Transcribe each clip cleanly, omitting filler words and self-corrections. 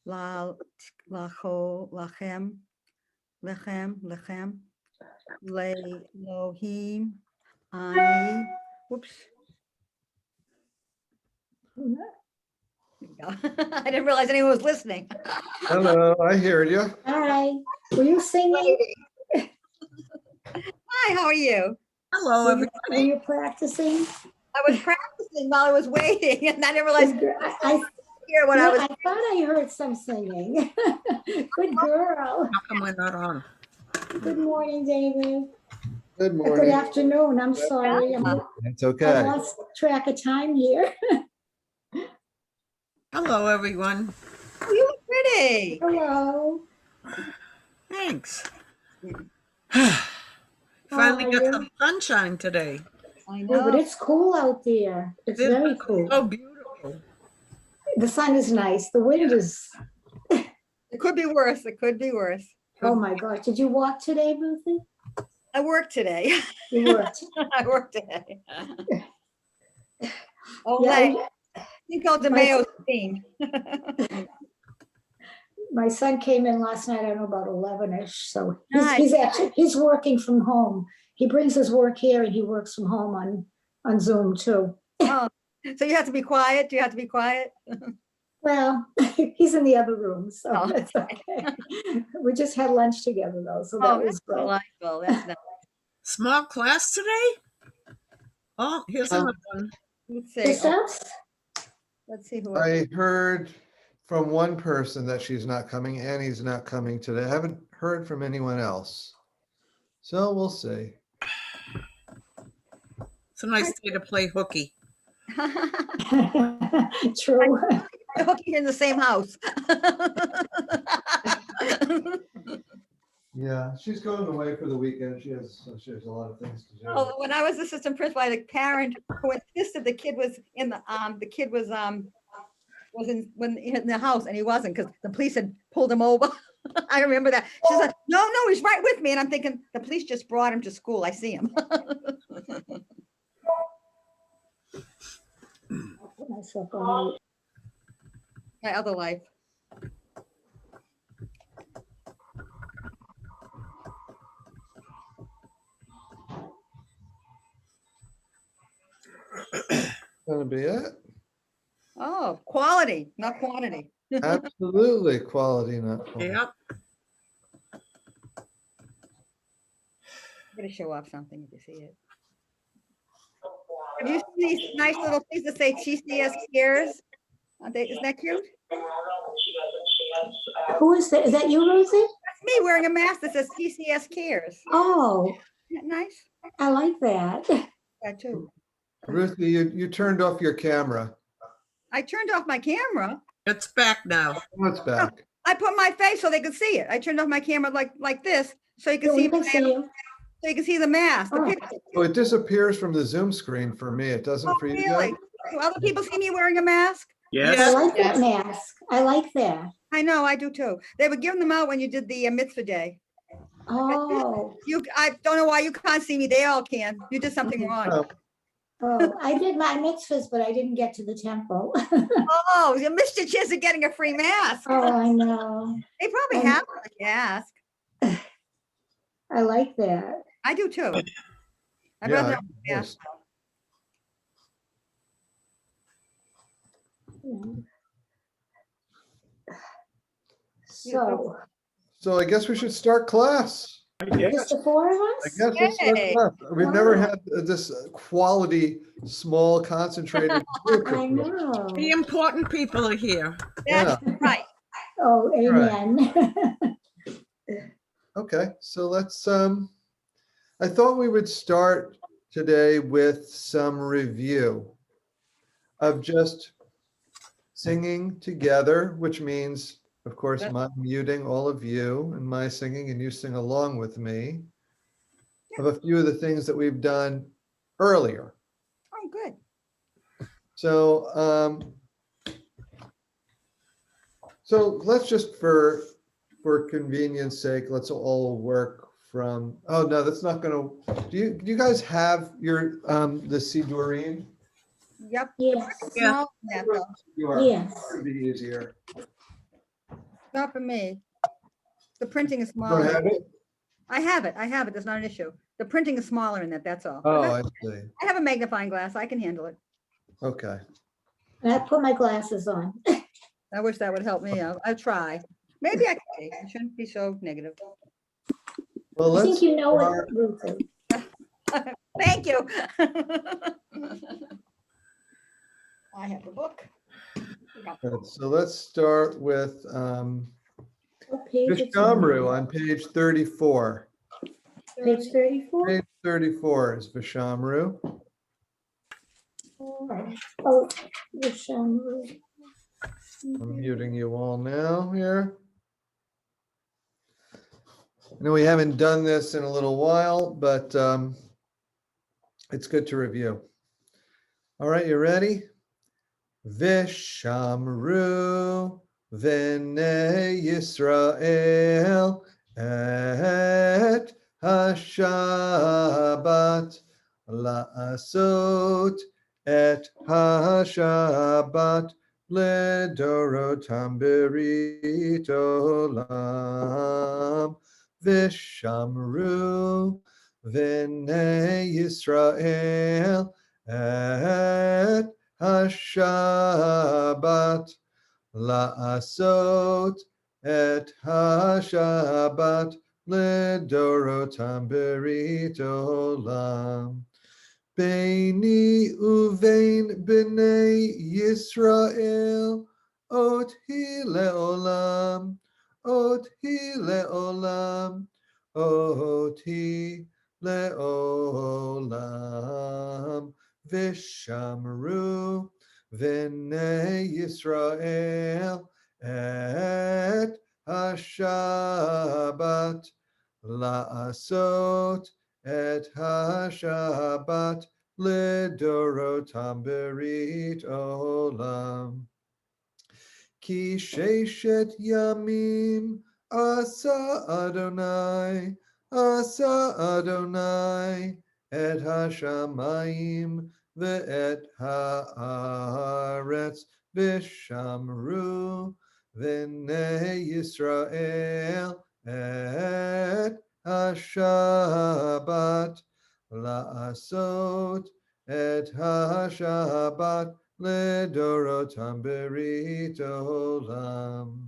La, lacho, lechem, Lohim, ani, whoops. There you go. I didn't realize anyone was listening. Hello, I hear you. Hi, were you singing? Hi, how are you? Hello, Were everybody. you practicing? I was practicing while I was waiting and I didn't realize I hear what I was. thought I heard some singing. Good girl. How come we're not on? Good morning, David. Good Good morning. afternoon. I'm sorry. It's I okay. lost track of time here. Hello, everyone. Oh, you look pretty. Hello. Thanks. How Finally are got you? some sunshine today. I Yeah, but know. it's cool out there. It's This very is cool. so beautiful. The sun is nice. The wind is, It could be worse. It could be worse. oh my gosh. Did you walk today, Ruthie? I worked today. You worked. I worked today. Oh, Yeah, Cinco de Mayo's theme. my son came in last night, I don't know, about 11-ish. So Nice. he's working from home. He brings his work here and he works from home on Zoom too. Oh, so you have to be quiet? Do you have to be quiet? Well, he's in the other room, so Oh, that's okay. We just had lunch together though, so Oh, that was that's great. delightful. That's nice. Small class today? Oh, here's another one. Let's see. Yourselves? Let's see who. I heard from one person that she's not coming. Annie's not coming today. I haven't heard from anyone else. So we'll see. It's a nice day to play hooky. True. Hooky in the same house. Yeah, she's going away for the weekend. She has a lot of things to do. Oh, when I was assistant principal, I had a parent who insisted the kid was in in the house and he wasn't because the police had pulled him over. I remember that. She said, no, he's right with me. And I'm thinking the police just brought him to school. I see him. I'll put myself on mute. My other life. Gonna be it. Oh, quality, not quantity. Absolutely quality, not quantity. Yep. I'm gonna show off something if you see it. Have you seen these nice little things that say TCS Cares? Isn't that cute? Who is that? Is that you, Rosie? That's me wearing a mask that says TCS Cares. Oh, Isn't that nice? I like that. That too. Ruthie, you turned off your camera. I turned off my camera. It's back now. Oh, it's back. I put my face so they could see it. I turned off my camera like this, so you can So see, we can see you. so you can see the mask. The Oh. picture. So it disappears from the Zoom screen for me. It doesn't Oh, for you really? guys? Do other people see me wearing a mask? I Yes. like that mask. I like that. I know, I do too. They were giving them out when you did the mitzvah day. Oh, I don't know why you can't see me. They all can. You did something wrong. Oh, I did my mitzvahs, but I didn't get to the temple. Oh, you missed your chance of getting a free mask. Oh, I know. They probably Um, have one if you ask. I like that. I do too. I'd yeah, rather have a yes. mask. So, So I guess we should start class. just the four of I us? guess we'll start Yay. class. We've never Wow. had this quality, small, concentrated group. I before. know. The important people are here. That's right. Oh, amen. Okay, so let's, I thought we would start today with some review of just singing together, which means, of course, That- my muting all of you and my singing and you sing along with me of a few of the things that we've done earlier. Oh, good. So, so let's just for convenience sake, let's all work from, oh no, that's not gonna, do you guys have your, the Sidurim? Yep. Yes, Yeah. Small, yeah, though. You are, yes. it'd be easier. Not for me. The printing is Don't smaller. have it? I have it. That's not an issue. The printing is smaller in that, that's all. Oh, But I see. I have a magnifying glass. I can handle it. Okay. And I put my glasses on. I wish that would help me. I'll try. Maybe I can. I shouldn't be so negative. Well, I think let's you know start. it, Ruth. Thank you. I have the book. So let's start with What page it's on? Vishamru on page 34. Page 34? Page 34 is Vishamru. Oh, Vishamru. I'm muting you all now here. I know we haven't done this in a little while, but it's good to review. All right, you ready? Vishamru v'nei Yisrael et hashabat la'asot et hashabat ledorotam berit olam Vishamru v'nei Yisrael et hashabat la'asot et hashabat ledorotam berit olam Beini uvein b'nei Yisrael oti le'olam oti le'olam oti le'olam Vishamru v'nei Yisrael et hashabat la'asot et hashabat ledorotam berit olam Ki sheshet yamim asa Adonai et hashamayim ve'et haaretz vishamru v'nei Yisrael et hashabat la'asot et hashabat ledorotam berit olam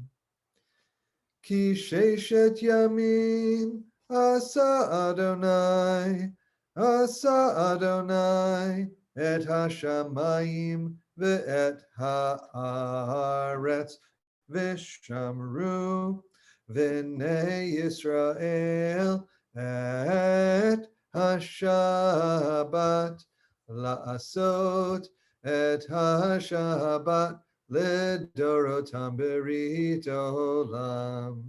Ki sheshet yamim asa Adonai et hashamayim ve'et haaretz vishamru v'nei Yisrael et hashabat la'asot et hashabat ledorotam berit olam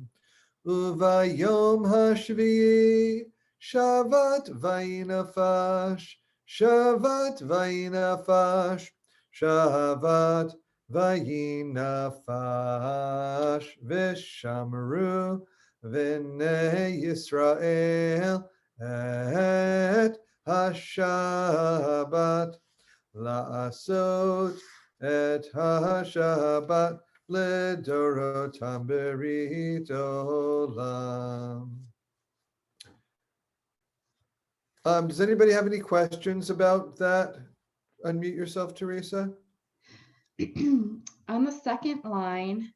uvayom hashvi'i shavat vayinafash shavat vayinafash vishamru v'nei Yisrael et hashabat la'asot et hashabat ledorotam berit olam. Does anybody have any questions about that? Unmute yourself, Teresa. On the second line,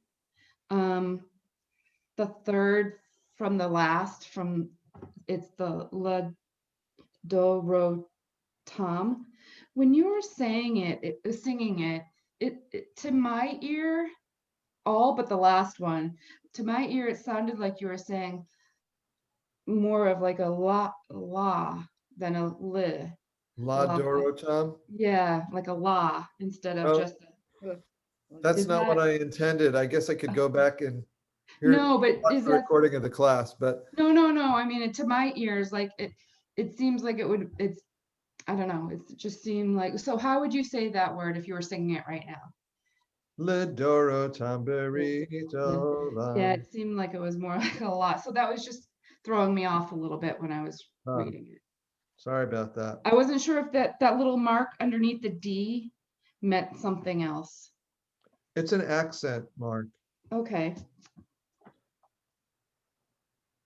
the third from the last, it's the ledorotam. When you were saying singing it to my ear, all but the last one, to my ear, it sounded like you were saying more of like a la than a li. Ledorotam. Yeah, like a la instead of just That's Is not what that- I intended. I guess I could go back and hear no, but watch is the that recording of the class, but no. I mean, to my ears, like it seems like it's, I don't know. It just seemed like, so how would you say that word if you were singing it right now? Ledorotam berit olam. Yeah, it seemed like it was more like a lot. So that was just throwing me off a little bit when I was Oh. reading it. Sorry about that. I wasn't sure if that little mark underneath the D meant something else. It's an accent mark. Okay.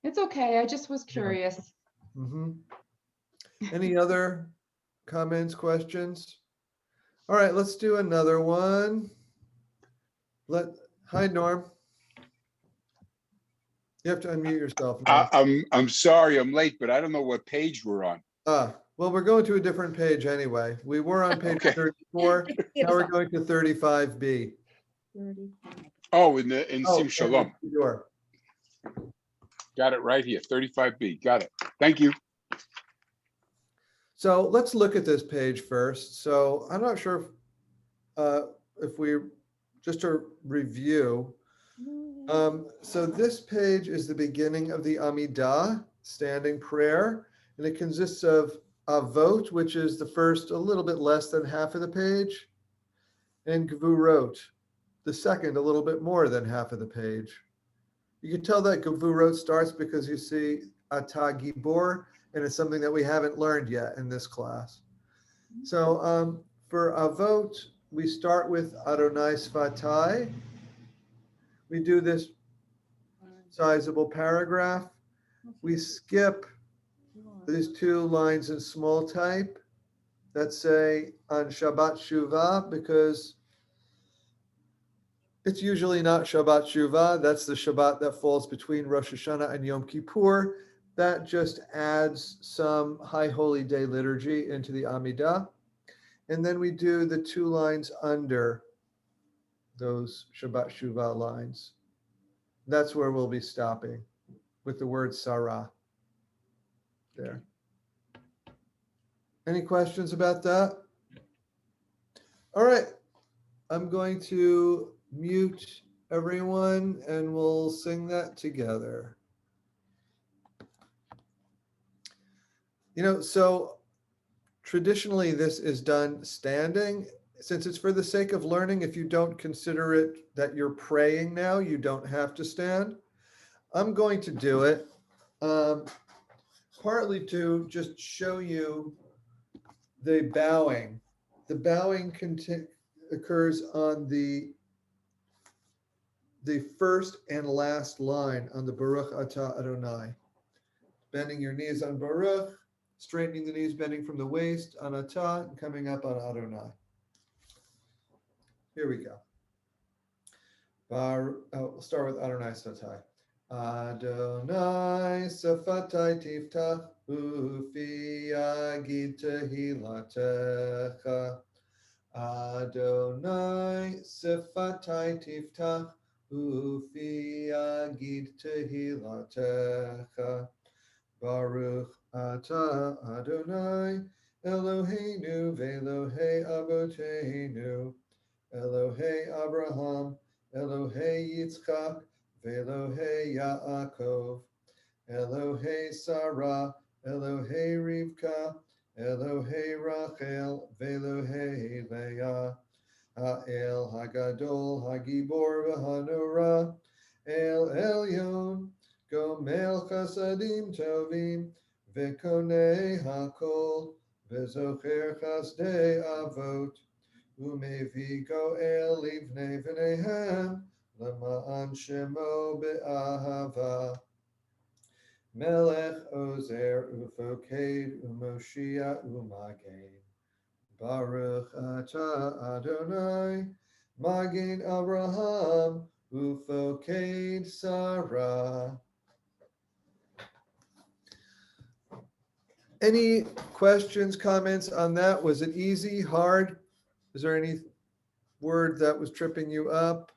It's okay. I just was curious. Mhm. Any other comments, questions? All right, let's do another one. Hi, Norm. You have to unmute yourself. Norm. I'm sorry I'm late, but I don't know what page we're on. Well, we're going to a different page anyway. We were on page Okay. 34. Now we're going to 35B. Oh, in Oh, Sim Shalom. Sure. Got it right here, 35B. Got it. Thank you. So let's look at this page first. So I'm not sure if we, just to review. So this page is the beginning of the Amidah, standing prayer, and it consists of Avot, which is the first, a little bit less than half of the page, and Gevurot, the second, a little bit more than half of the page. You can tell that Gevurot starts because you see Ata Gibor, and it's something that we haven't learned yet in this class. So for Avot, we start with Adonai Svatai. We do this sizable paragraph. We skip these two lines in small type that say on Shabbat Shuvah, because it's usually not Shabbat Shuvah. That's the Shabbat that falls between Rosh Hashanah and Yom Kippur. That just adds some High Holy Day liturgy into the Amidah. And then we do the two lines under those Shabbat Shuvah lines. That's where we'll be stopping with the word Sarah there. Any questions about that? All right, I'm going to mute everyone and we'll sing that together. So traditionally this is done standing. Since it's for the sake of learning, if you don't consider it that you're praying now, you don't have to stand. I'm going to do it partly to just show you the bowing. The bowing occurs on the first and last line on the Baruch Atah Adonai. Bending your knees on Baruch, straightening the knees, bending from the waist on Atah, and coming up on Adonai. Here we go. We'll start with Adonai Svatai. Adonai Svatai Tiftach Ufi Yagid Tehilatecha. Adonai Svatai Tiftach Ufi Yagid Tehilatecha. Baruch Atah Adonai Eloheinu ve'Elohei Avoteinu Elohei Abraham Elohei Yitzchak ve'Elohei Yaakov Elohei Sarah Elohei Rivka Elohei Rachel ve'Elohei Leah Ha'el Hagadol Hagibor v'Hanora El Elyon Gomel Chasadim Tovim Vekonei Hakol Vezocher Chasdei Avot Umevi Goel Livnei V'neihem Lama'an Shemo Be'ahava Melech Ozer Ufoked Umoshia Umagen Baruch Atah Adonai Magen Abraham Ufoked Sarah. Any questions, comments on that? Was it easy, hard? Is there any word that was tripping you up?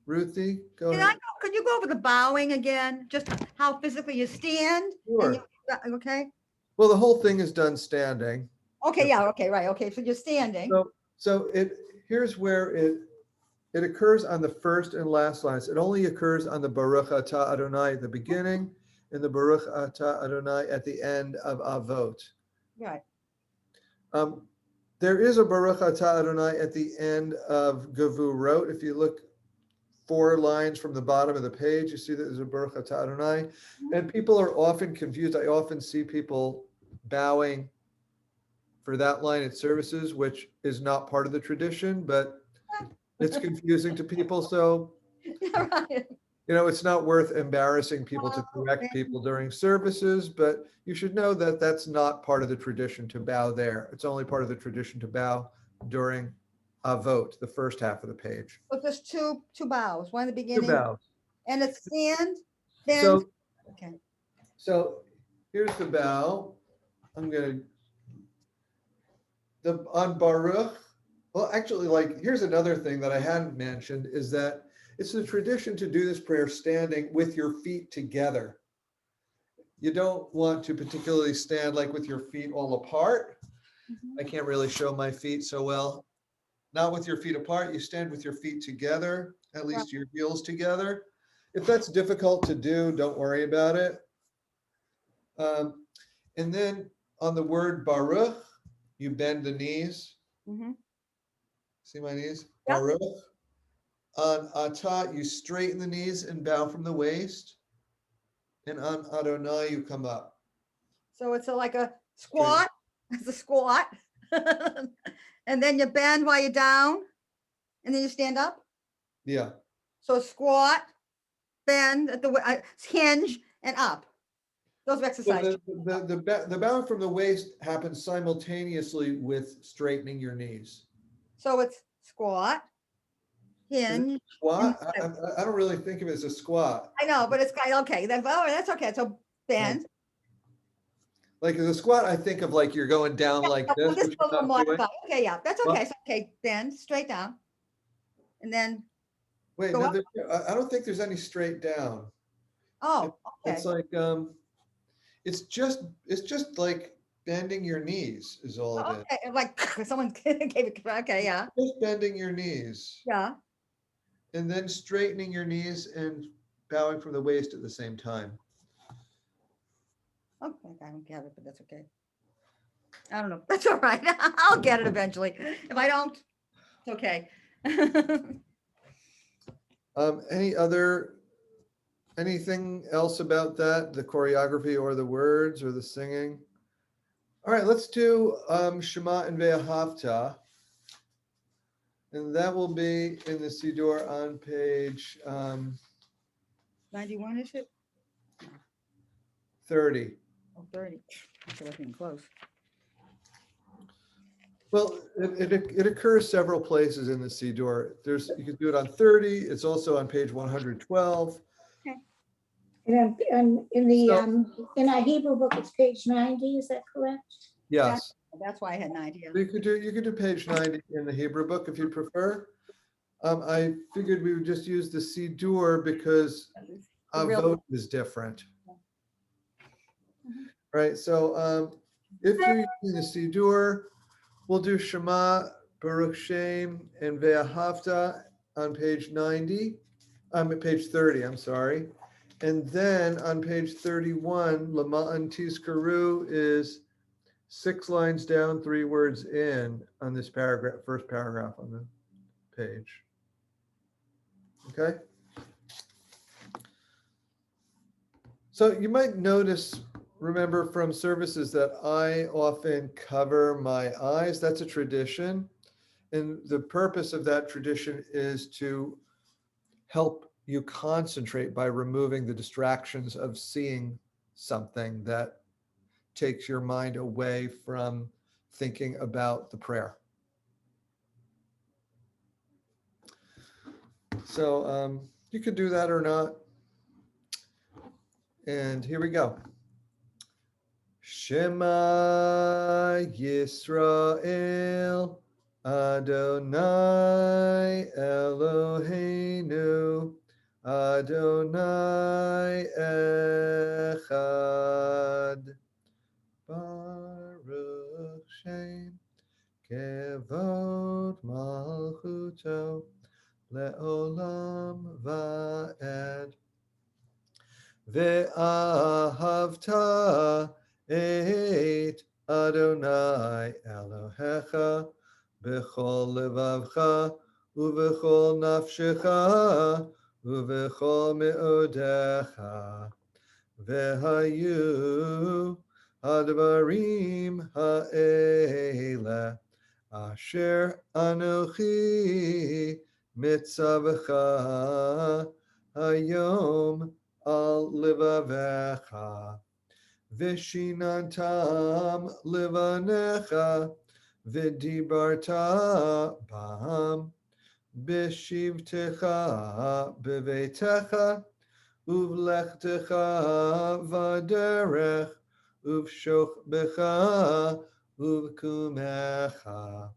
Ruthie, go ahead. Could you go over the bowing again? Just how physically you stand? Sure. Okay. Well, the whole thing is done standing. Okay, yeah, okay, right, okay, so you're standing. So here's where it occurs on the first and last lines. It only occurs on the Baruch Atah Adonai at the beginning and the Baruch Atah Adonai at the end of Avot. Right. There is a Baruch Atah Adonai at the end of Gevurot. If you look 4 lines from the bottom of the page, you see that there's a Baruch Atah Adonai. And people are often confused. I often see people bowing for that line at services, which is not part of the tradition, but it's confusing to people. So, Right. It's not worth embarrassing people to Oh, correct okay. people during services, but you should know that that's not part of the tradition to bow there. It's only part of the tradition to bow during a vote, the first half of the page. So just two bows, one at the Two beginning bows. and it's stand, then, So, okay. so here's the bow. I'm gonna, on Baruch, well, actually, like, here's another thing that I hadn't mentioned is that it's a tradition to do this prayer standing with your feet together. You don't want to particularly stand like with your feet all apart. Mhm. I can't really show my feet so well. Not with your feet apart, you stand with your feet together, at least your heels together. If that's difficult to do, don't worry about it. And then on the word Baruch, you bend the knees. Mhm. See my knees? Yep. Baruch. On Atah, you straighten the knees and bow from the waist. And on Adonai, you come up. So it's like a squat, it's a squat. And then you bend while you're down and then you stand up. Yeah. So squat, bend at the hinge and up. Those are So exercises. the bowing from the waist happens simultaneously with straightening your knees. So it's squat, hinge. Squat? and- I don't really think of it as a squat. I know, but it's kind of okay. That's okay. So bend. Like as a squat, I think of like you're going down like this, This which is a you're little not doing. modified. Okay, yeah, that's Well- okay. So, okay, bend straight down. And then, Wait, Go no, up. I don't think there's any straight down. oh, okay. It's like it's just like bending your knees is all it is. Okay, like someone gave it, okay, yeah, Just bending your knees yeah. and then straightening your knees and bowing from the waist at the same time. Okay, I don't get it, but that's okay. I don't know. That's all right. I'll get it eventually. If I don't, it's okay. Anything else about that, the choreography or the words or the singing? All right, let's do Shema and Ve'ahavta. And that will be in the Siddur on page 91, is it? 30. Oh, 30. Actually, wasn't even close. Well, it occurs several places in the Siddur. You can do it on 30. It's also on page 112. And in the, So- in our Hebrew book, it's page 90, is that correct? Yes. That's why I had an idea. You could do page 90 in the Hebrew book if you prefer. I figured we would just use the Siddur because The a real- vote is different. Mhm. Right, so if you're using the Siddur, we'll do Shema, Baruch Shem, and Ve'ahavta on page 90. Page 30, I'm sorry. And then on page 31, Lama'an Tizkaru is 6 lines down, 3 words in on this paragraph, first paragraph on the page. Okay. So you might notice, remember from services that I often cover my eyes. That's a tradition. And the purpose of that tradition is to help you concentrate by removing the distractions of seeing something that takes your mind away from thinking about the prayer. So you could do that or not. And here we go. Shema Yisrael Adonai Eloheinu Adonai Echad Baruch Shem Kevod Malchuto Le'olam Va'ed Ve'ahavta et Adonai Elohecha b'chol levavcha uv'chol nafshecha uv'chol me'odecha ve'hayu advarim ha'ele asher anochi mitzavcha hayom al livavecha, vishinantam livanecha, vidibarta bam, bishivtecha bevetecha, uvlechtecha vaderech, uvshochbecha, uvkumecha,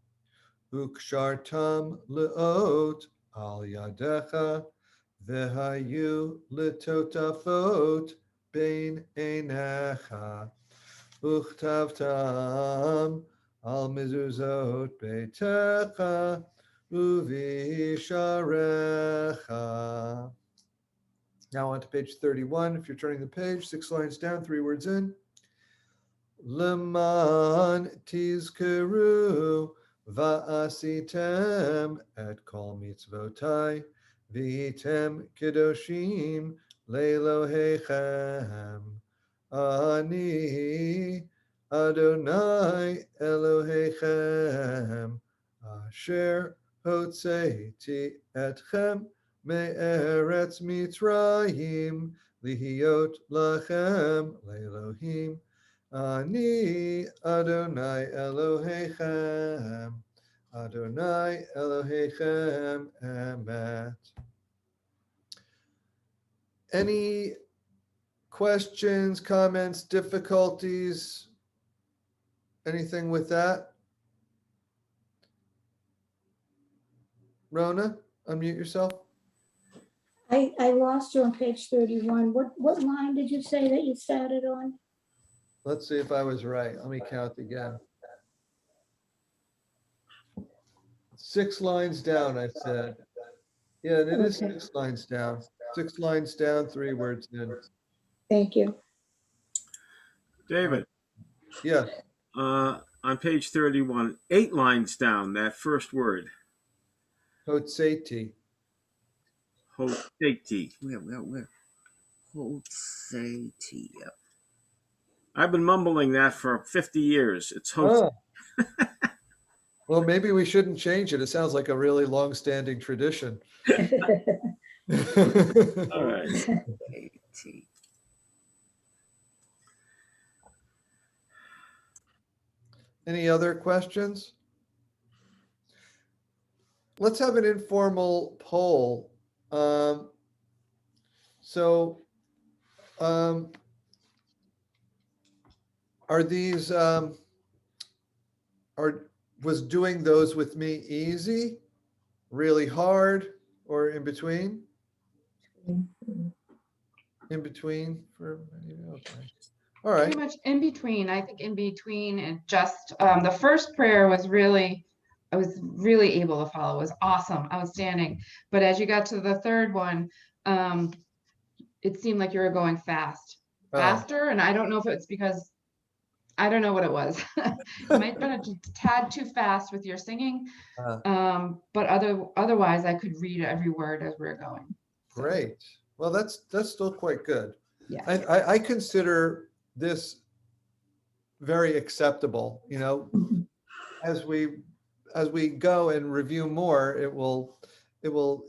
ukshartam leot al yadecha, vehayu letotafot bein einecha, uchtavtam al mezuzot beitecha, uvisharecha. Now on to page 31. If you're turning the page, 6 lines down, 3 words in. Leman tizkeru va'asitem et kol mitzvotai v'item kedoshim le'elohechem. Ani Adonai Elohechem asher hotzeiti etchem me'eretz Mitzrayim lihiot lachem le'elohim. Ani Adonai Elohechem, Adonai Elohechem emet. Any questions, comments, difficulties? Anything with that? Rona, unmute yourself. I lost you on page 31. What line did you say that you started on? Let's see if I was right. Let me count again. 6 lines down, I said. Yeah, it is Okay. 6 lines down. 6 lines down, 3 words in. Thank you. David, Yeah, on page 31, 8 lines down, that first word, Hotzeiti. Hoseti. Where? Hoseti. Yep. I've been mumbling that for 50 years. It's Hoseti. Oh. Well, maybe we shouldn't change it. It sounds like a really long-standing tradition. All right. Hoseti. Any other questions? Let's have an informal poll. Are these, was doing those with me easy, really hard, or in between? In between for, okay. All right. Pretty much in between. I think in between and just the first prayer was really, I was really able to follow. It was awesome, outstanding. But as you got to the third one, it seemed like you were going faster. And I don't know if it's because, I don't know what it was. It might have been a tad too fast with your singing. But otherwise I could read every word as we we're going. So, Great. Well, that's still quite good. yeah. I consider this very acceptable. You know, as we go and review more, it will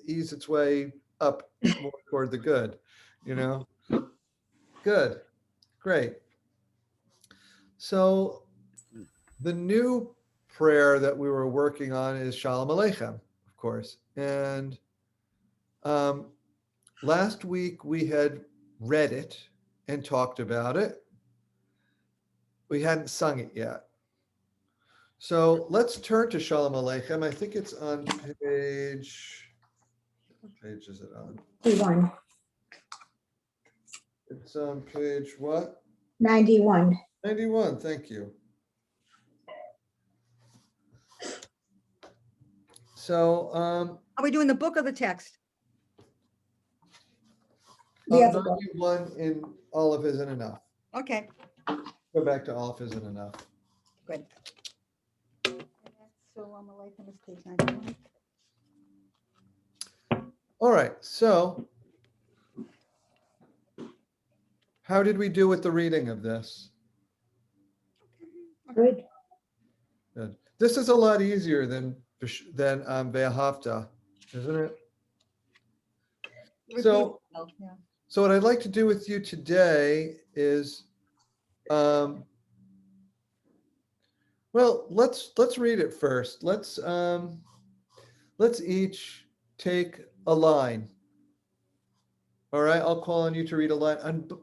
ease its way up more toward the good. You know, good, great. So the new prayer that we were working on is Shalom Aleichem, of course, and last week we had read it and talked about it. We hadn't sung it yet. So let's turn to Shalom Aleichem. I think it's on page, what page is it on? 91. It's on page what? 91. 91, thank you. So, Are we doing the book or the text? The other book. 91 in Olive isn't enough. Okay, Go back to Olive isn't enough. good. So I'm away from this page 91. All right, so how did we do with the reading of this? Good. Good. This is a lot easier than Ve'ahavta, isn't it? So- Repeat yourself, yeah. So what I'd like to do with you today is, well, let's read it first. Let's each take a line. All right, I'll call on you to read a line.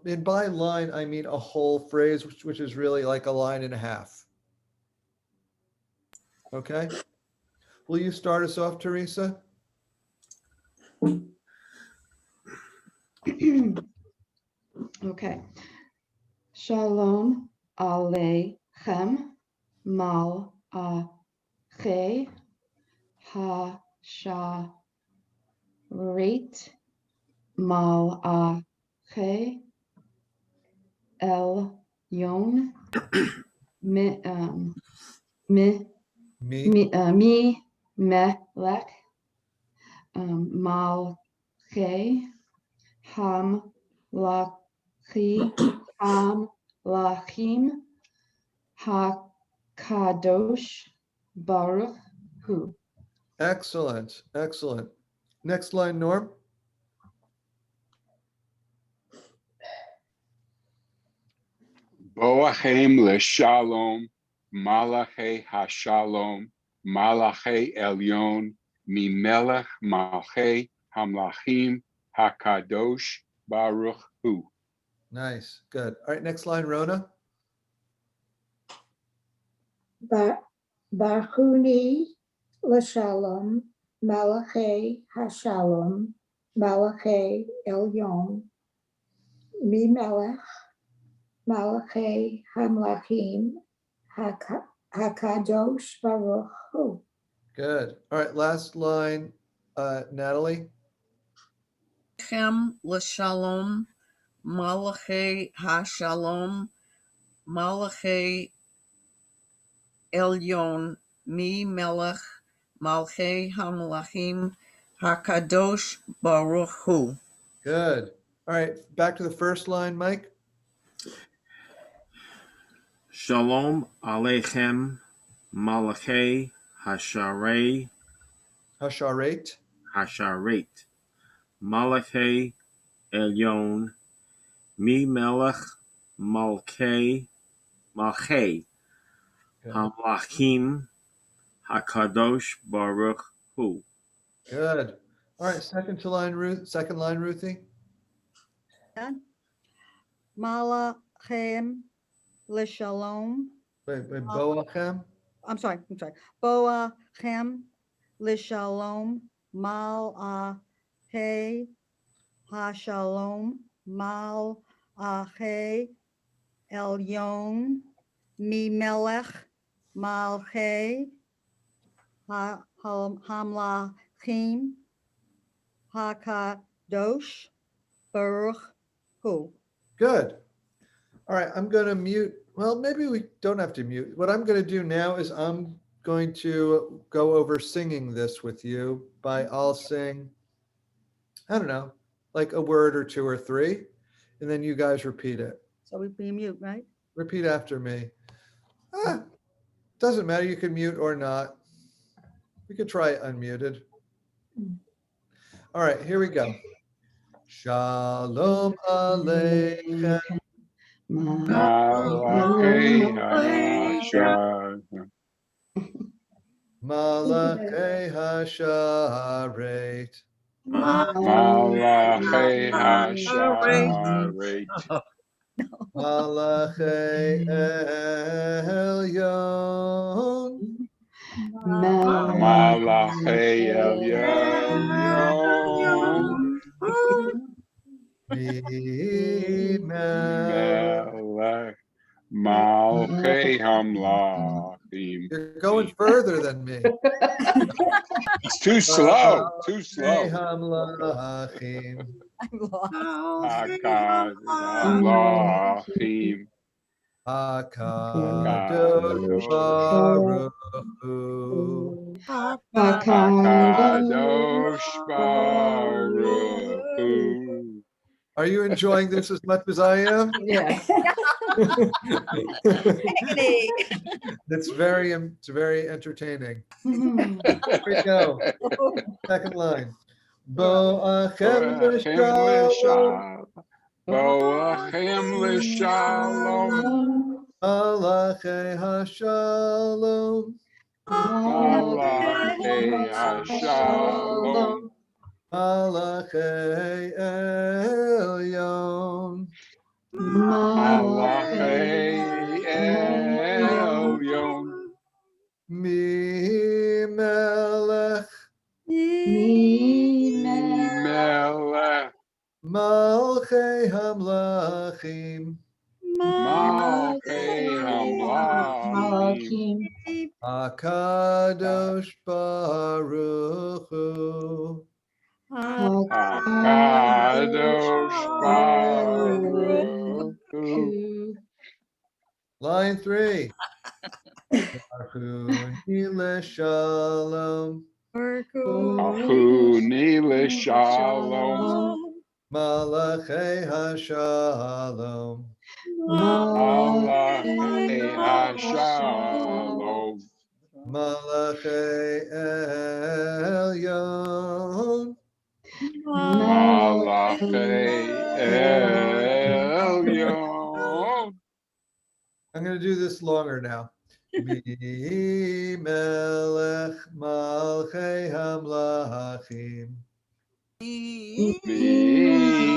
And by line, I mean a whole phrase, which is really like a line and a half. Okay? Will you start us off, Teresa? Okay. Shalom Aleichem Malachei Hasharet Malachei Elyon Me. Mi Melech Malachei Hamlachim Hakadosh Baruch Hu. Excellent, excellent. Next line, Norm. Boachem leshalom, Malachi hashalom, Malachi elyon, Mimelech malchei hamlachim hakadosh baruch hu. Nice, good. All right, next line, Rona. Barhuni L'Shalom, Malachi Hashalom, Malachi Elyon, Mimelech, Malachi Hamlachim, Hakadosh Baruch Hu. Good. All right, last line, Natalie. Chem l'shalom, Malachi hashalom, Malachi elyon, mi melech, Malchei hamlachim, Hakadosh Baruch Hu. Good. All right, back to the first line, Mike. Shalom Aleichem Malachi Hasharet Hasharet. Malachi Elyon Mi Melech Malchei Good. Hamlachim Hakadosh Baruch Hu. Good. All right, second line, Ruthie. Done. Malachem L'Shalom. Wait, Boachem. I'm sorry. Boachem L'Shalom, Malachei Hashalom, Malachei Elyon, Mimelech, Malchei Hamlachim, Hakadosh Baruch Hu. Good. All right, I'm going to mute. Well, maybe we don't have to mute. What I'm going to do now is I'm going to go over singing this with you I'll sing, I don't know, like a word or two or three, and then you guys repeat it. So we mute, right? Repeat after me. Doesn't matter. You can mute or not. We could try it unmuted. All right, here we go. Shalom Aleichem. Malachi hashalom. Malachi Hasharet. Malachi hasharet. Malachi Elyon. Malachi elyon. Melech malchei hamlachim. You're going further than me. It's too slow. Too Malchei slow. hamlachim. I'm lost. Hamlachim. Hakadosh Baruch Hu. Hakadosh Baruch Hu. Are you enjoying this as much as I am? Yes. Agony. It's very entertaining. Here we go. Second line. Boachem Boachem l'shalom. l'shalom. Boachem l'shalom. Malachei hashalom. Malachei hashalom. Malachei elyon. Malachei elyon. Mi melech. Melech. Malchei hamlachim. Malchei hamlachim. Akadosh Baruch Hu. Kadosh Baruch Hu. Line 3. Baruch Shalom. Achuni l'shalom. Malachei hashalom. Malachei hashalom. Malachei elyon. Malachei elyon. I'm going to do this longer now. Mi melech malchei hamlachim. Mi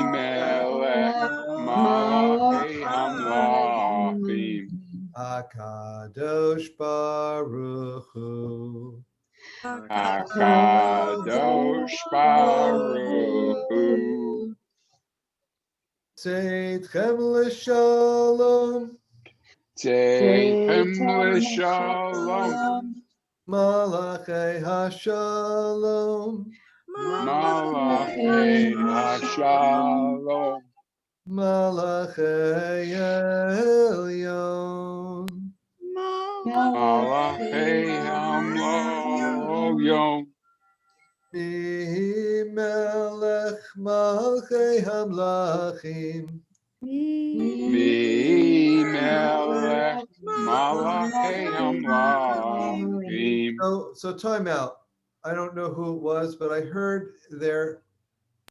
melech malachei hamlachim. Akadosh Baruch Hu. Akadosh Baruch Hu. Seitchem l'shalom. Teichem l'shalom. Malachei hashalom. Malachei hashalom. Malachei elyon. Malachei hamlachim. Mi melech malchei hamlachim. Mi melech malachei hamlachim. So time out. I don't know who it was, but I heard there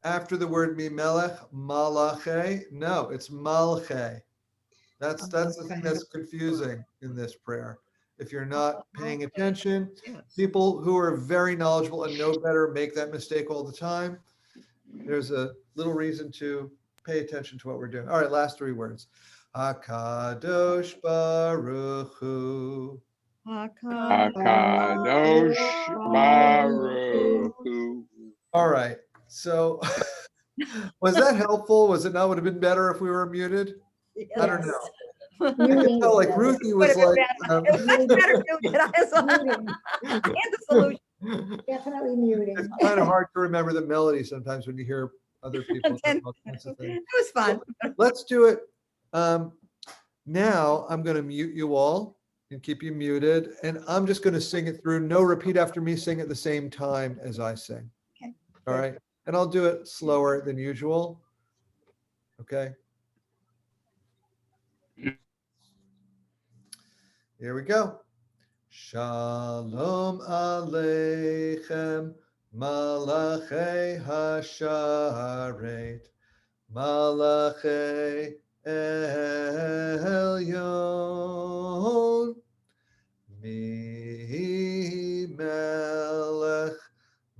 after the word mi melech, malache. No, it's malche. That's the thing that's confusing in this prayer. If you're not paying attention, people who are very knowledgeable and know better make that mistake all the time. There's a little reason to pay attention to what we're doing. All right, last 3 words. Hakadosh Baruch Hu. Hakadosh Baruch Hu. All right. So was that helpful? Was it not would have been better if we were muted? I don't know. I could tell like Ruthie was like, It's better muted. I saw- Muting. And the solution. Definitely muting. it's kind of hard to remember the melody sometimes when you hear other people talk all kinds of things. It was fun. Let's do it. Now I'm going to mute you all and keep you muted. And I'm just going to sing it through. No repeat after me. Sing at the same time as I sing. Okay. All right. And I'll do it slower than usual. Okay. Here we go. Shalom Aleichem, Malachei Hasharet, Malachei Elyon, Mi Melech,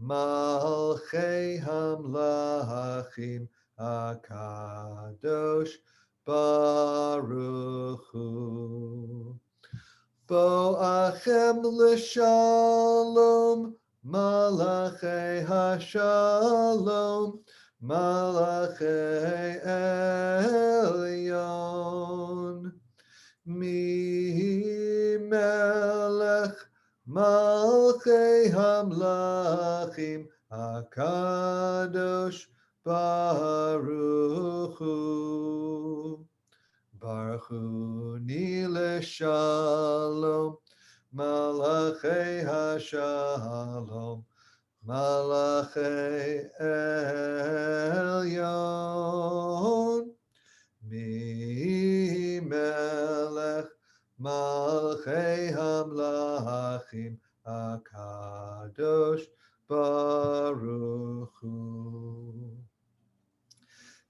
Malchei Hamlachim, Akadosh Baruch Hu. Boachem l'shalom, malachei hashalom, malachei elyon. Mi melech malchei hamlachim, hakadosh baruch hu. Baruch Hu l'shalom, malachei hashalom, malachei elyon. Mi melech malchei hamlachim, hakadosh baruch hu.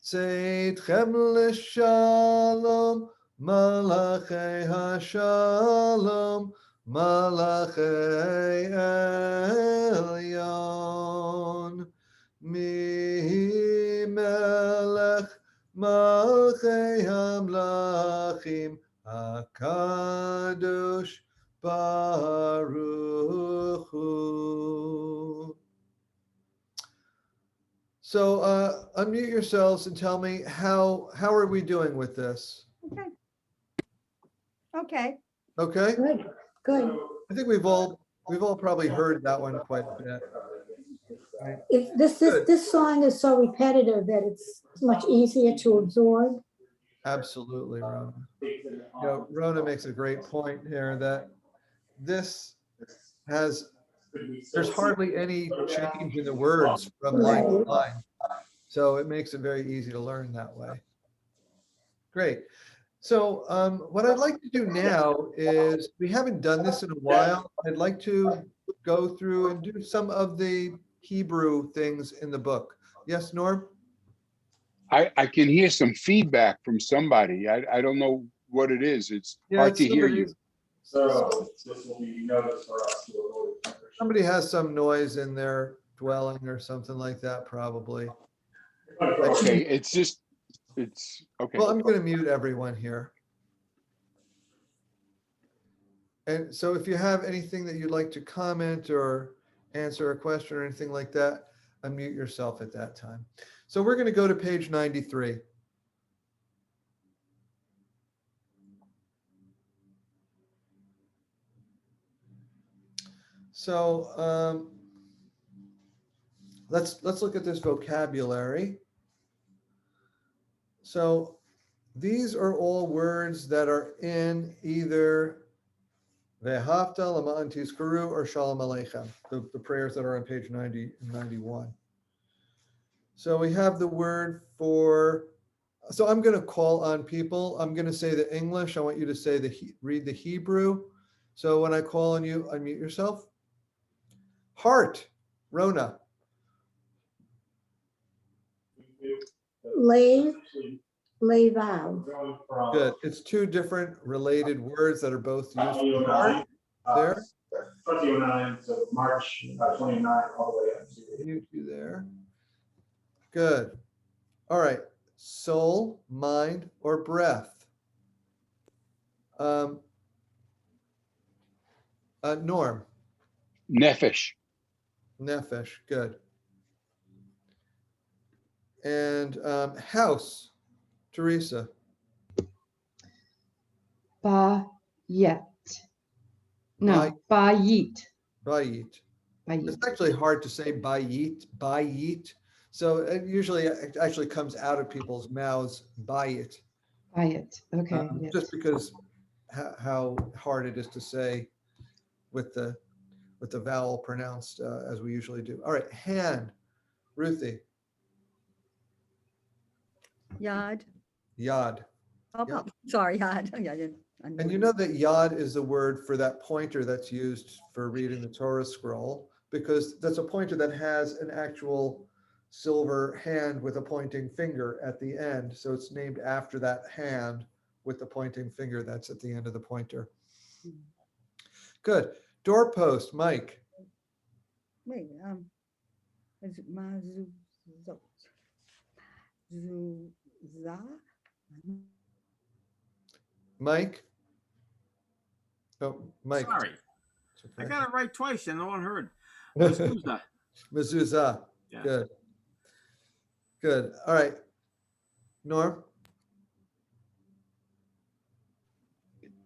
Seitchem l'shalom, Malachei hashalom, Malachei elyon. Mi melech malchei hamlachim, HaKadosh Baruch Hu. So unmute yourselves and tell me how are we doing with this? Okay. Okay, Good, good. I think we've all probably heard that one quite a bit. Right. If Good. this song is so repetitive that it's much easier to absorb. Absolutely, Rona. You know, Rona makes a great point here that this there's hardly any change in the words from line to line. So it makes it very easy to learn that way. Great. So what I'd like to do now is, we haven't done this in a while. I'd like to go through and do some of the Hebrew things in the book. Yes, Norm? I can hear some feedback from somebody. I don't know what it is. It's hard it's to hear you. So this will be notice for us to avoid. Somebody has some noise in their dwelling or something like that, probably. Okay, it's okay. Well, I'm going to mute everyone here. And so if you have anything that you'd like to comment or answer a question or anything like that, unmute yourself at that time. So we're going to go to page 93. So let's look at this vocabulary. So these are all words that are in either Ve'ahavta l'ma'an tizkaru or Shalom Aleichem, the prayers that are on page 90 and 91. So we have the word for, so I'm going to call on people. I'm going to say the English. I want you to say read the Hebrew. So when I call on you, unmute yourself. Heart, Rona. Levav. Good. It's two different related words that are both used for heart. There. 29 to March 29 all the way up to. Mute you there. Good. All right. Soul, mind, or breath. Norm. Nefesh. Nefesh. Good. And house, Teresa. Bayet. No, bayit. Bayit. Bayit. It's actually hard to say bayit. So it usually actually comes out of people's mouths, bayit. Bayit. Okay. Yes. Just because how hard it is to say with the vowel pronounced as we usually do. All right, hand, Ruthie. Yad. Yad. Oh, Yep. sorry, Yad. Yeah, I didn't. And you know that yad is the word for that pointer that's used for reading the Torah scroll, because that's a pointer that has an actual silver hand with a pointing finger at the end. So it's named after that hand with the pointing finger that's at the end of the pointer. Good. Doorpost, Mike. Wait, is it Zuzah? Mike? Oh, Mike. Sorry, It's I okay. got it right twice and no one heard. Mezuzah. Mezuzah. Yeah. Good. Good. All right. Norm?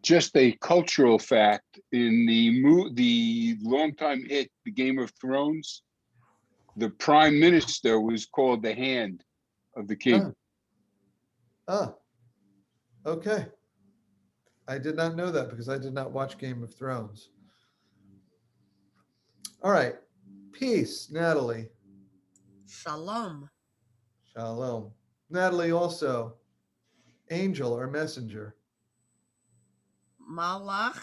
Just a cultural fact, in the longtime hit, The Game of Thrones, the prime minister was called the hand of the king. Okay. I did not know that because I did not watch Game of Thrones. All right. Peace, Natalie. Shalom. Shalom. Natalie also. Angel or messenger. Malach.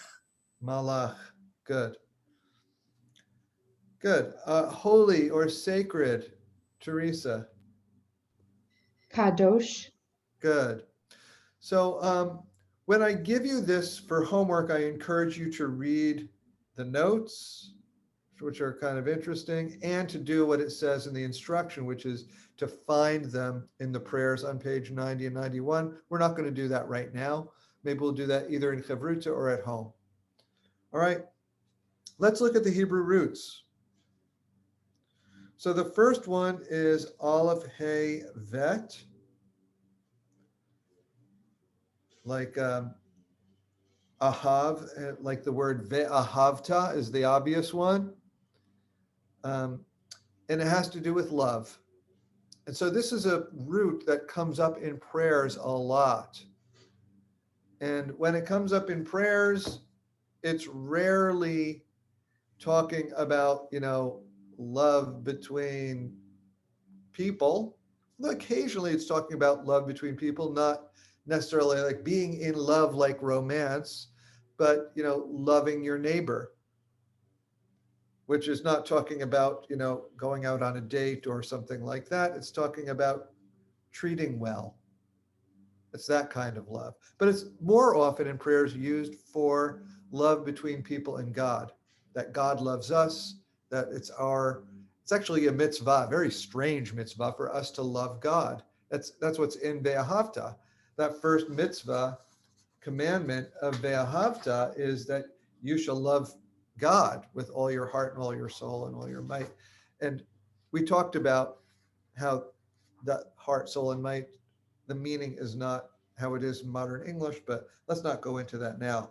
Malach. Good. Good. Holy or sacred, Teresa. Kadosh. Good. So when I give you this for homework, I encourage you to read the notes, which are kind of interesting, and to do what it says in the instruction, which is to find them in the prayers on page 90 and 91. We're not going to do that right now. Maybe we'll do that either in Chavruta or at home. All right, let's look at the Hebrew roots. So the first one is Aleph Hey Vet, like Ahav, like the word Ve'ahavta is the obvious one. And it has to do with love. And so this is a root that comes up in prayers a lot. And when it comes up in prayers, it's rarely talking about, love between people. Occasionally it's talking about love between people, not necessarily like being in love like romance, but, loving your neighbor, which is not talking about, going out on a date or something like that. It's talking about treating well. It's that kind of love. But it's more often in prayers used for love between people and God, that God loves us, that it's actually a mitzvah, a very strange mitzvah for us to love God. That's what's in Ve'ahavta. That first mitzvah commandment of Ve'ahavta is that you shall love God with all your heart and all your soul and all your might. And we talked about how that heart, soul, and might, the meaning is not how it is in modern English, but let's not go into that now.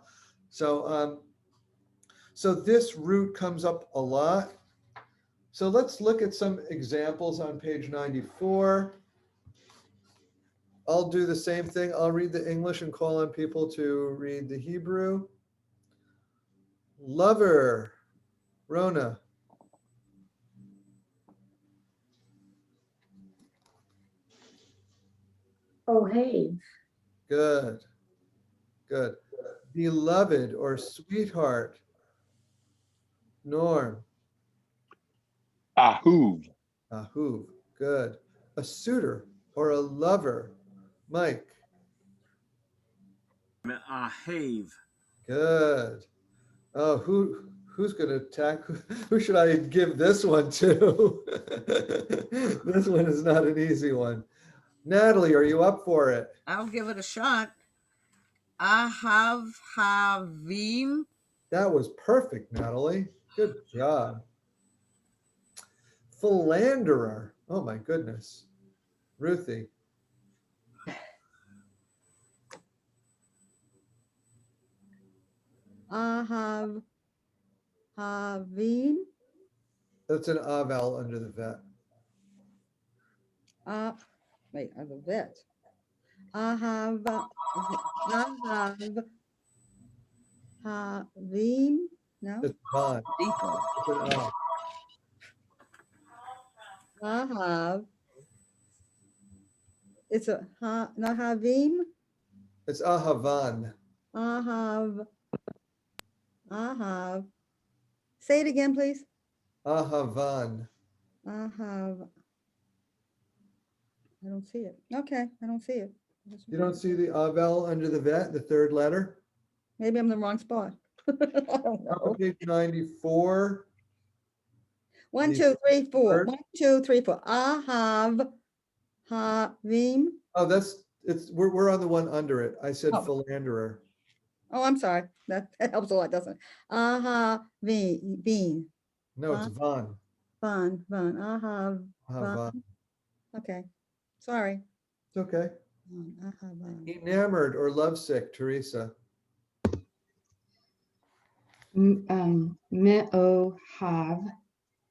So, so this root comes up a lot. So let's look at some examples on page 94. I'll do the same thing. I'll read the English and call on people to read the Hebrew. Lover, Rona. Oh, hey. Good. Good. Beloved or sweetheart, Norm. Ahuv. Ahuv. Good. A suitor or a lover, Mike. Ahave. Good. Oh, who's going to attack? Who should I give this one to? This one is not an easy one. Natalie, are you up for it? I'll give it a shot. Ahav Havim. That was perfect, Natalie. Good job. Philanderer. Oh my goodness. Ruthie. Ahav Havim. That's an aval under the vet. Wait, I have a vet. Ahav Havim. No. It's Von. People. It's an av. Ahav. It's a not Havim. It's ahavan. Ahav. Ahav. Say it again, please. Ahavan. Ahav. I don't see it. Okay, I don't see it. You don't see the aval under the vet, the third letter? Maybe I'm in the wrong spot. I don't know. Page 94. 1, These 2, 3, 4. words. 1, 2, 3, 4. Ahav Havim. Oh, we're on the one under it. I said Oh. philanderer. Oh, I'm sorry. That helps a lot, doesn't it? Ahavim. No, it's Von. Fun. Ahav. Ahavan. Okay. Sorry. It's okay. Ahavan. Enamored or lovesick, Teresa. Me'ohav.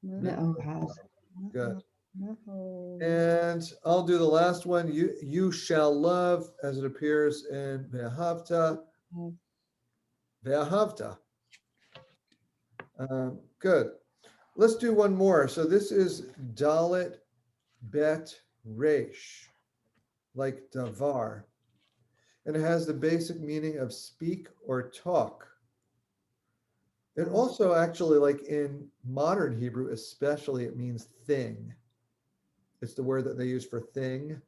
Me'ohav. Good. No. And I'll do the last one. You shall love, as it appears in Ve'ahavta. Ve'ahavta. Good. Let's do one more. So this is Dalit Bet Resh, like davar. And it has the basic meaning of speak or talk. It also actually, like in modern Hebrew especially, it means thing. It's the word that they use for thing.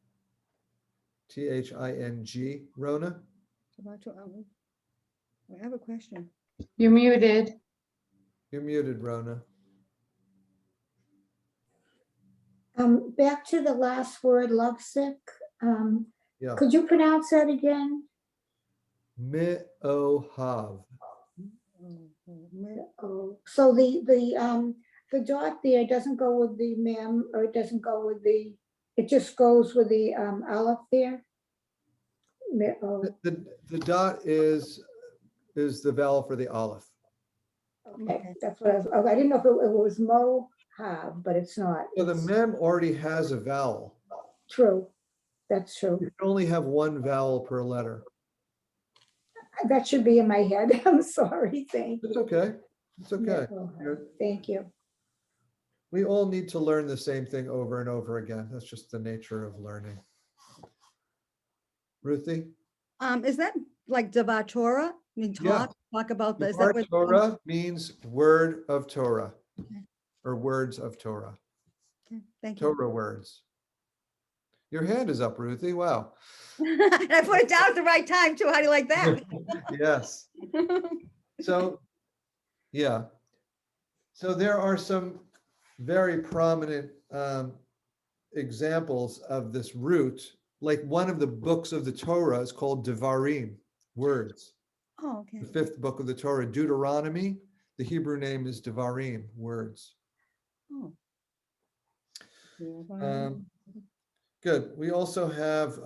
T-H-I-N-G, Rona? I have a question. You're muted. You're muted, Rona. Back to the last word, lovesick. Yeah. Could you pronounce that again? Me'ohav. Oh, so the dot there doesn't go with the mem, or it doesn't go with the, it just goes with the aleph there? Oh, The dot is the vowel for the aleph. okay, that's what I was, I didn't know if it was Mohav, but it's not. So the It's mem already has a vowel. true, that's true. You can only have one vowel per letter. That should be in my head. I'm sorry, thank you. It's okay. It's okay. Thank you. We all need to learn the same thing over and over again. That's just the nature of learning. Ruthie? Is that like Devar Torah? I mean, Yeah. talk about this. Devar Torah means word of Torah Okay. or words of Torah. Thank you. Torah words. Your hand is up, Ruthie. Wow. I put it down at the right time too. How do you like that? Yes. So, yeah. So there are some very prominent examples of this root. Like one of the books of the Torah is called Devarim, words. Oh, okay. The fifth book of the Torah, Deuteronomy, the Hebrew name is Devarim, words. Oh. Good. We also have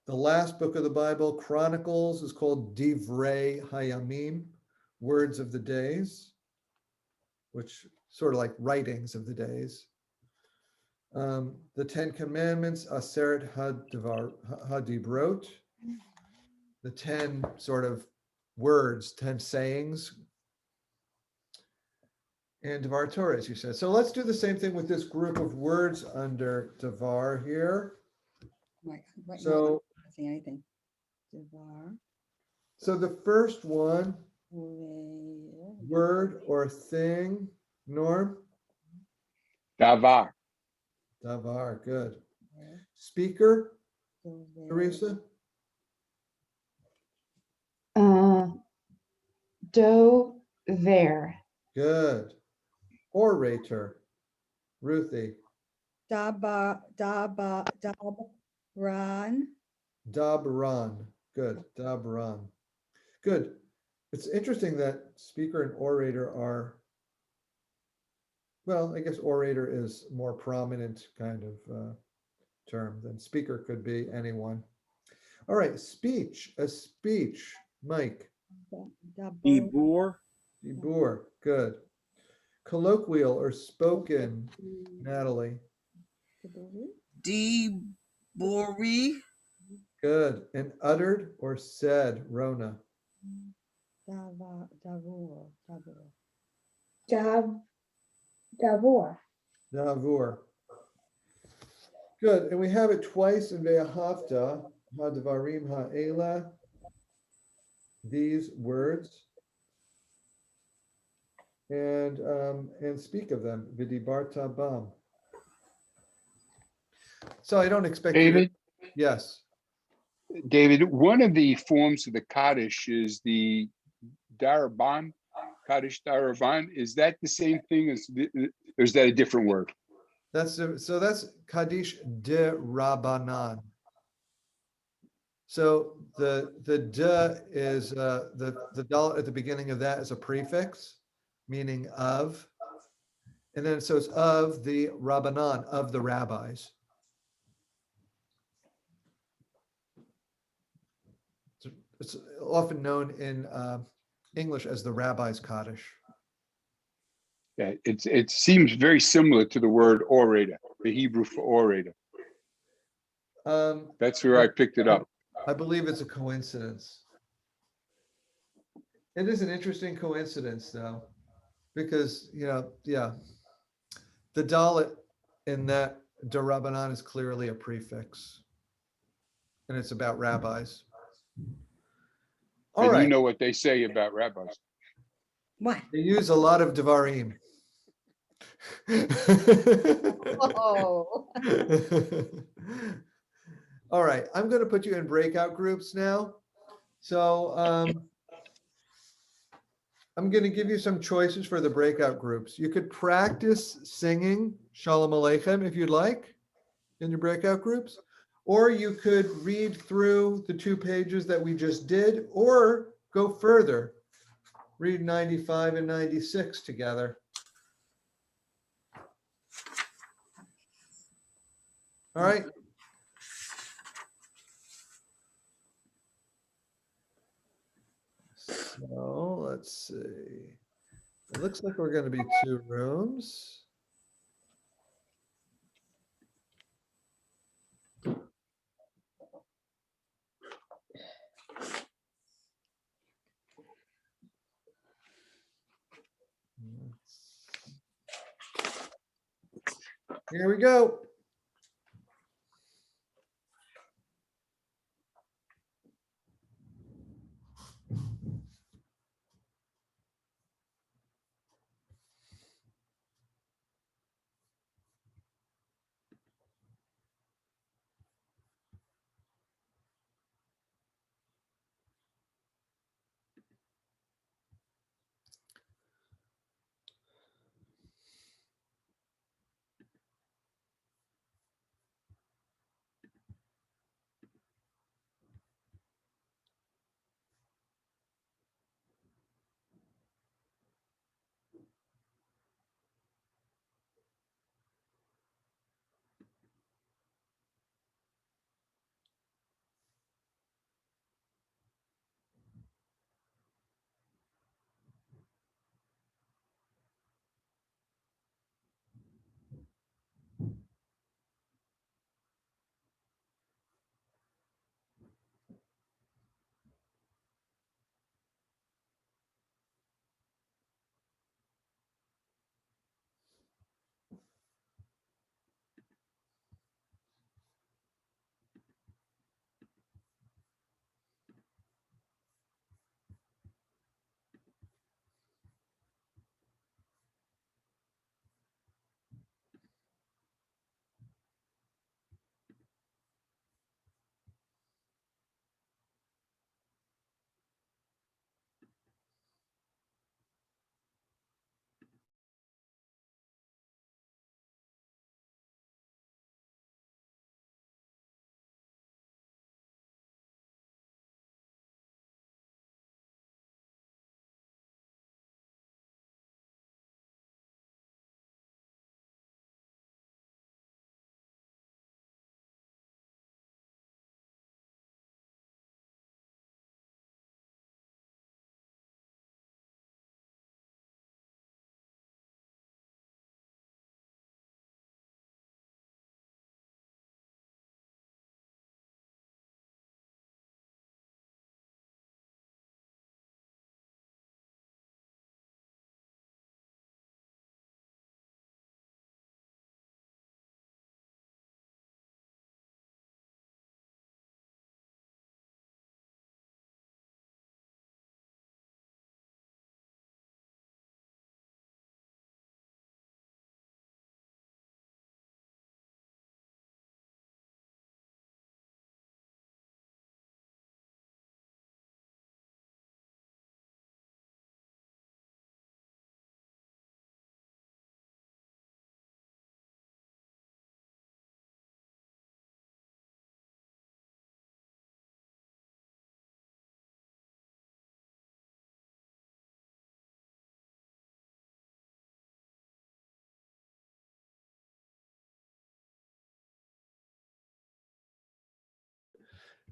the last book of the Bible, Chronicles, is called Divrei Hayamim, words of the days, which sort of like writings of the days. The Ten Commandments, Aseret Hadibrot, the 10 sort of words, 10 sayings, and Devar Torah, as you said. So let's do the same thing with this group of words under Devar here. Right now, So, I don't see anything. Devar, so the first one, Ure- word or thing, Norm? Davar. Davar, good. Speaker, Ure- Teresa? Do there. Good. Orator, Ruthie? Dabran, Dabran, good, Dabran. Good. It's interesting that speaker and orator are, well, I guess orator is more prominent kind of term than speaker could be anyone. All right, speech, a speech, Mike, Dibur, Dibur, good. Colloquial or spoken, Natalie, Dibori, good. And uttered or said, Rona. Davor. Davor. Davur. Good, and we have it twice in Ve'ahavta, Ha'devarim ha'ela, these words, and speak of them, V'dibarta bam. So I don't expect you to- David, Yes, David, one of the forms of the Kaddish is the Daraban, Kaddish Daraban. Is that the same thing as, or is that a different word? that's Kaddish de Rabbanan. So the de is the dal at the beginning of that is a prefix, meaning of, and then so it's of the Rabbanan, of the rabbis. It's often known in English as the Rabbi's Kaddish. Yeah, it seems very similar to the word orator, the Hebrew for orator. That's where I picked it up. I believe it's a coincidence. It is an interesting coincidence, though, because, yeah, the Dalet in that Darabanan is clearly a prefix, and it's about rabbis. All And you right, know what they say about rabbis. What? they use a lot of Devarim. Oh. All right, I'm going to put you in breakout groups now. So I'm going to give you some choices for the breakout groups. You could practice singing Shalom Aleichem if you'd like in your breakout groups, or you could read through the 2 pages that we just did, or go further, read 95 and 96 together. All right. So let's see. It looks like we're going to be 2 rooms. Here we go.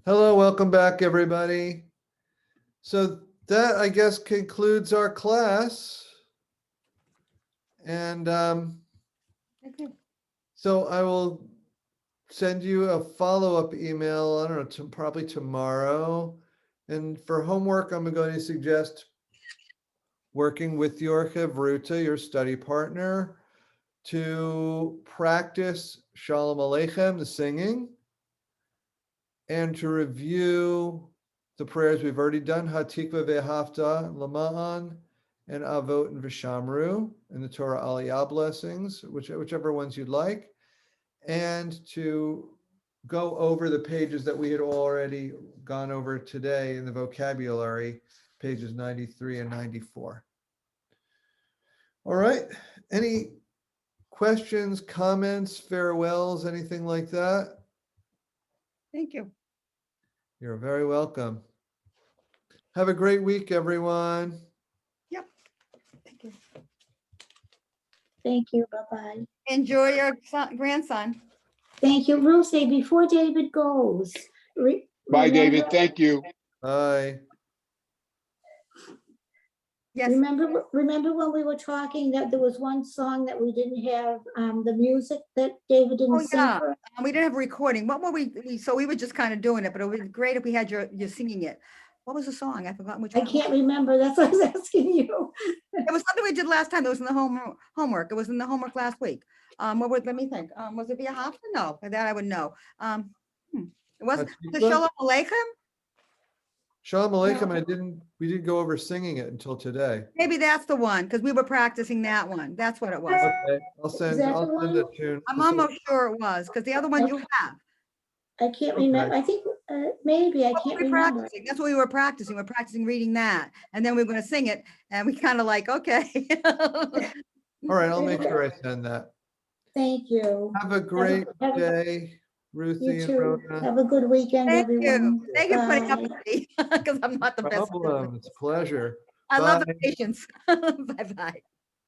Hello, welcome back, everybody. So that, I guess, concludes our class. And Okay. so I will send you a follow-up email, I don't know, probably tomorrow. And for homework, I'm going to suggest working with your Chevruta, your study partner, to practice Shalom Aleichem, the singing, and to review the prayers we've already done, Hatikva ve'Hafta Lama'an, and Avot and Vishamru, and the Torah Aliyah blessings, whichever ones you'd like, and to go over the pages that we had already gone over today in the vocabulary, pages 93 and 94. All right, any questions, comments, farewells, anything like that? Thank you. You're very welcome. Have a great week, everyone. Thank you. Thank you, bye-bye. Enjoy your grandson. Thank you, Lucy. Before David goes. Bye, David. remember- Thank you. Bye. Yes, Remember when we were talking that there was one song that we didn't have, the music that David Oh, didn't sing yeah. for? we didn't have a recording. What were so we were just kind of doing it, but it would be great if we had you singing it. What was the song? I forgot which I one. can't remember. That's what I was asking you. It was something we did last time. It was in the homework. It was in the homework last week. Let me think. Was it via Hafsa? No, that I would know. It wasn't the Hatice? Shalom Aleichem? Shalom Aleichem, we didn't go over singing it until today. Maybe that's the one, because we were practicing that one. That's what it was. Okay, I'll send that the a one? tune. I'm almost sure it was, because the other one you have. I can't Okay. remember. I think, maybe, I What were can't we remember. practicing? That's what we were practicing. We're practicing reading that. And then we were going to sing it. And we kind of like, okay. All right, I'll make sure I send that. Thank you. Have a great have a- day, Ruthie You and too. Rona. Have a good weekend, Thank you. everyone. Thank you for putting up Bye. with me, because I'm not the best. Problem, it's a pleasure. I love the Bye. patience. Bye-bye.